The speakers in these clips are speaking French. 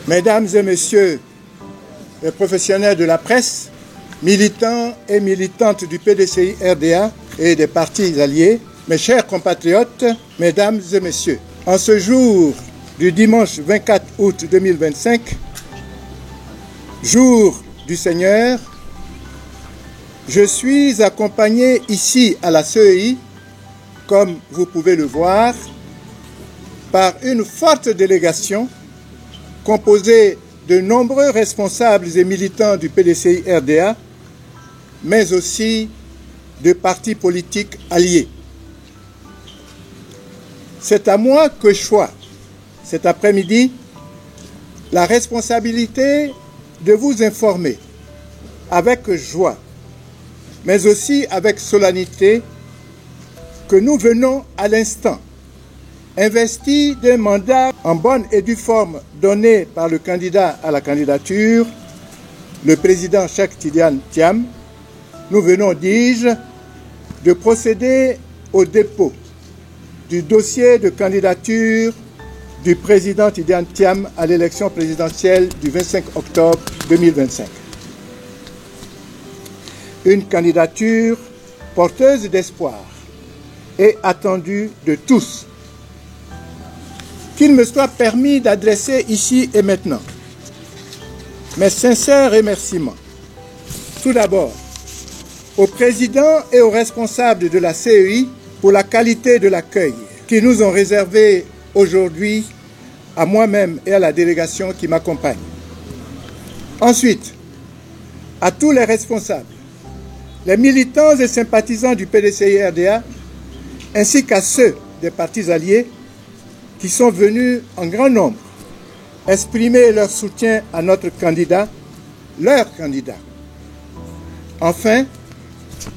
Mesdames et messieurs les professionnels de la presse, militants et militantes du PDCI-RDA et des partis alliés, mes chers compatriotes, mesdames et messieurs, en ce jour du dimanche 24 août 2025, jour du Seigneur, je suis accompagné ici à la CEI, comme vous pouvez le voir, par une forte délégation composée de nombreux responsables et militants du PDCI-RDA, mais aussi de partis politiques alliés. C'est à moi que je choisis cet après-midi la responsabilité de vous informer avec joie, mais aussi avec solennité, que nous venons à l'instant investis d'un mandat en bonne et due forme donné par le candidat à la candidature, le président Cheikh Tidiane Thiam. Nous venons, dis-je, de procéder au dépôt du dossier de candidature du président Tidiane Thiam à l'élection présidentielle du 25 octobre 2025. Une candidature porteuse d'espoir et attendue de tous. Qu'il me soit permis d'adresser ici et maintenant mes sincères remerciements, tout d'abord, au président et aux responsables de la CEI pour la qualité de l'accueil qu'ils nous ont réservé aujourd'hui à moi-même et à la délégation qui m'accompagne. Ensuite, à tous les responsables, les militants et sympathisants du PDCI-RDA, ainsi qu'à ceux des partis alliés qui sont venus en grand nombre exprimer leur soutien à notre candidat, leur candidat. Enfin,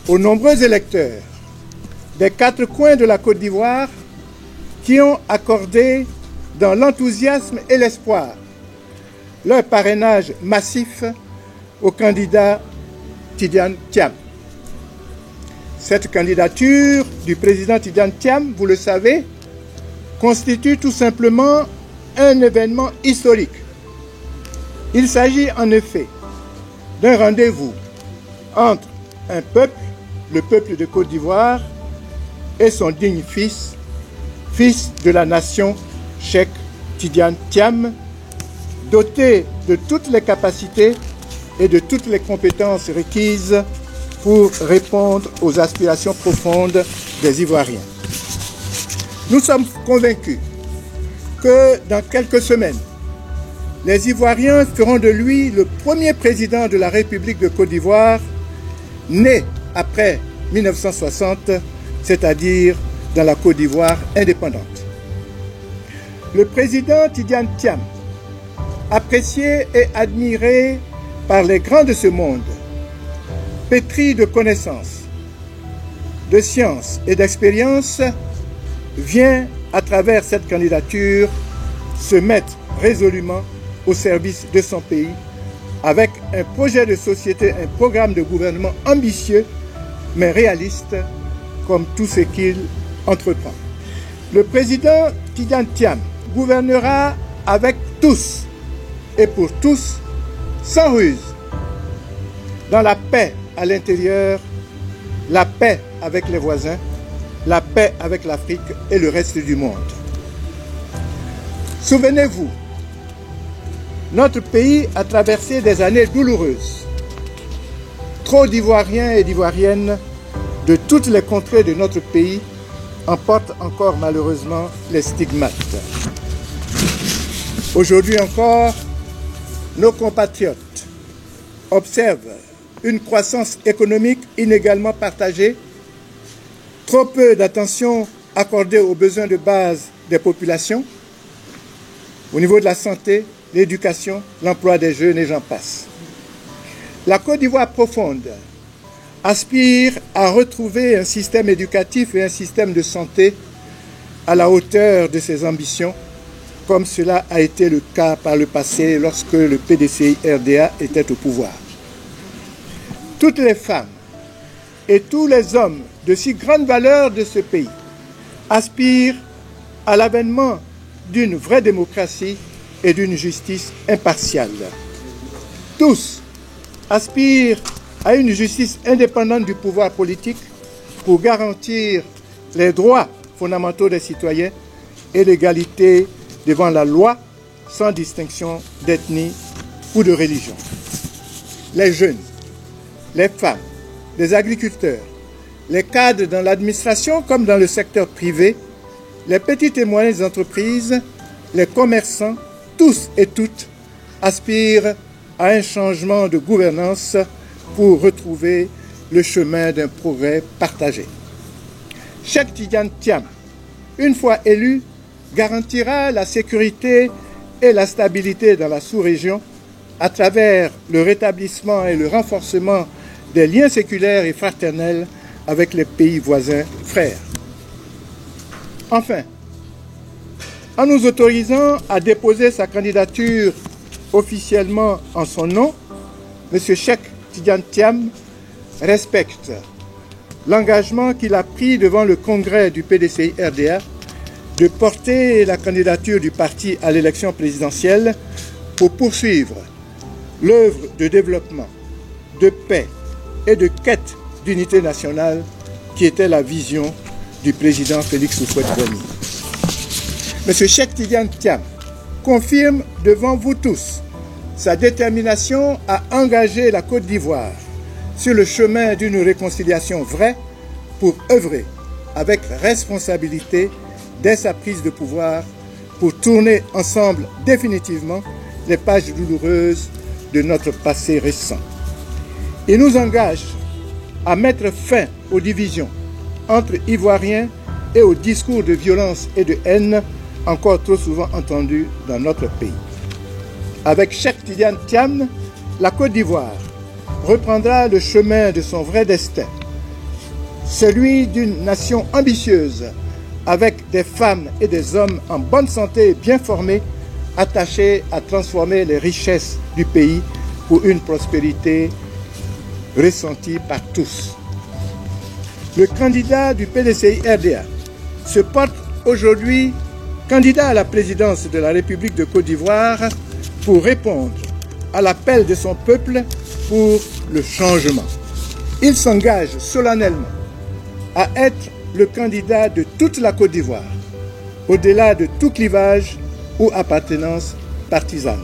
aux nombreux électeurs des quatre coins de la Côte d'Ivoire qui ont accordé dans l'enthousiasme et l'espoir leur parrainage massif au candidat Tidiane Thiam. Cette candidature du président Tidiane Thiam, vous le savez, constitue tout simplement un événement historique. Il s'agit en effet d'un rendez-vous entre un peuple, le peuple de Côte d'Ivoire, et son digne fils, fils de la nation, Cheikh Tidiane Thiam, doté de toutes les capacités et de toutes les compétences requises pour répondre aux aspirations profondes des Ivoiriens. Nous sommes convaincus que dans quelques semaines, les Ivoiriens feront de lui le premier président de la République de Côte d'Ivoire, né après 1960, c'est-à-dire dans la Côte d'Ivoire indépendante. Le président Tidiane Thiam, apprécié et admiré par les grands de ce monde, pétri de connaissances, de sciences et d'expérience, vient, à travers cette candidature, se mettre résolument au service de son pays avec un projet de société, un programme de gouvernement ambitieux mais réaliste comme tout ce qu'il entreprend. Le président Tidiane Thiam gouvernera avec tous et pour tous, sans ruse, dans la paix à l'intérieur, la paix avec les voisins, la paix avec l'Afrique et le reste du monde. Souvenez-vous, notre pays a traversé des années douloureuses. Trop d'Ivoiriens et d'Ivoiriennes de toutes les contrées de notre pays en portent encore malheureusement les stigmates. Aujourd'hui encore, nos compatriotes observent une croissance économique inégalement partagée, trop peu d'attention accordée aux besoins de base des populations, au niveau de la santé, l'éducation, l'emploi des jeunes et j'en passe. La Côte d'Ivoire profonde aspire à retrouver un système éducatif et un système de santé à la hauteur de ses ambitions, comme cela a été le cas par le passé lorsque le PDCI-RDA était au pouvoir. Toutes les femmes et tous les hommes de si grande valeur de ce pays aspirent à l'avènement d'une vraie démocratie et d'une justice impartiale. Tous aspirent à une justice indépendante du pouvoir politique pour garantir les droits fondamentaux des citoyens et l'égalité devant la loi sans distinction d'ethnie ou de religion. Les jeunes, les femmes, les agriculteurs, les cadres dans l'administration comme dans le secteur privé, les petites et moyennes entreprises, les commerçants, tous et toutes aspirent à un changement de gouvernance pour retrouver le chemin d'un progrès partagé. Cheikh Tidiane Thiam, une fois élu, garantira la sécurité et la stabilité dans la sous-région à travers le rétablissement et le renforcement des liens séculaires et fraternels avec les pays voisins frères. Enfin, en nous autorisant à déposer sa candidature officiellement en son nom, M. Cheikh Tidiane Thiam respecte l'engagement qu'il a pris devant le congrès du PDCI-RDA de porter la candidature du parti à l'élection présidentielle pour poursuivre l'œuvre de développement, de paix et de quête d'unité nationale qui était la vision du président Félix Houphouët-Boigny. M. Cheikh Tidiane Thiam confirme devant vous tous sa détermination à engager la Côte d'Ivoire sur le chemin d'une réconciliation vraie pour œuvrer avec responsabilité dès sa prise de pouvoir pour tourner ensemble définitivement les pages douloureuses de notre passé récent. Il nous engage à mettre fin aux divisions entre Ivoiriens et aux discours de violence et de haine encore trop souvent entendus dans notre pays. Avec Cheikh Tidiane Thiam, la Côte d'Ivoire reprendra le chemin de son vrai destin, celui d'une nation ambitieuse, avec des femmes et des hommes en bonne santé et bien formés, attachés à transformer les richesses du pays pour une prospérité ressentie par tous. Le candidat du PDCI-RDA se porte aujourd'hui candidat à la présidence de la République de Côte d'Ivoire pour répondre à l'appel de son peuple pour le changement. Il s'engage solennellement à être le candidat de toute la Côte d'Ivoire, au-delà de tout clivage ou appartenance partisane.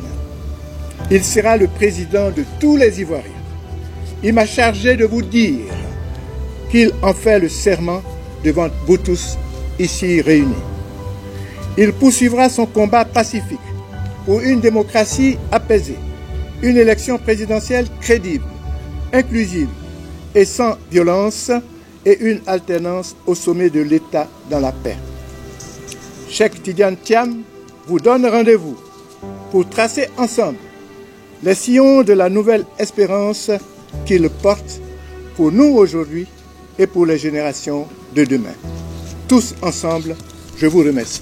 Il sera le président de tous les Ivoiriens. Il m'a chargé de vous dire qu'il en fait le serment devant vous tous ici réunis. Il poursuivra son combat pacifique pour une démocratie apaisée, une élection présidentielle crédible, inclusive et sans violence, et une alternance au sommet de l'État dans la paix. Cheikh Tidiane Thiam vous donne rendez-vous pour tracer ensemble les sillons de la nouvelle espérance qu'il porte pour nous aujourd'hui et pour les générations de demain. Tous ensemble, je vous remercie.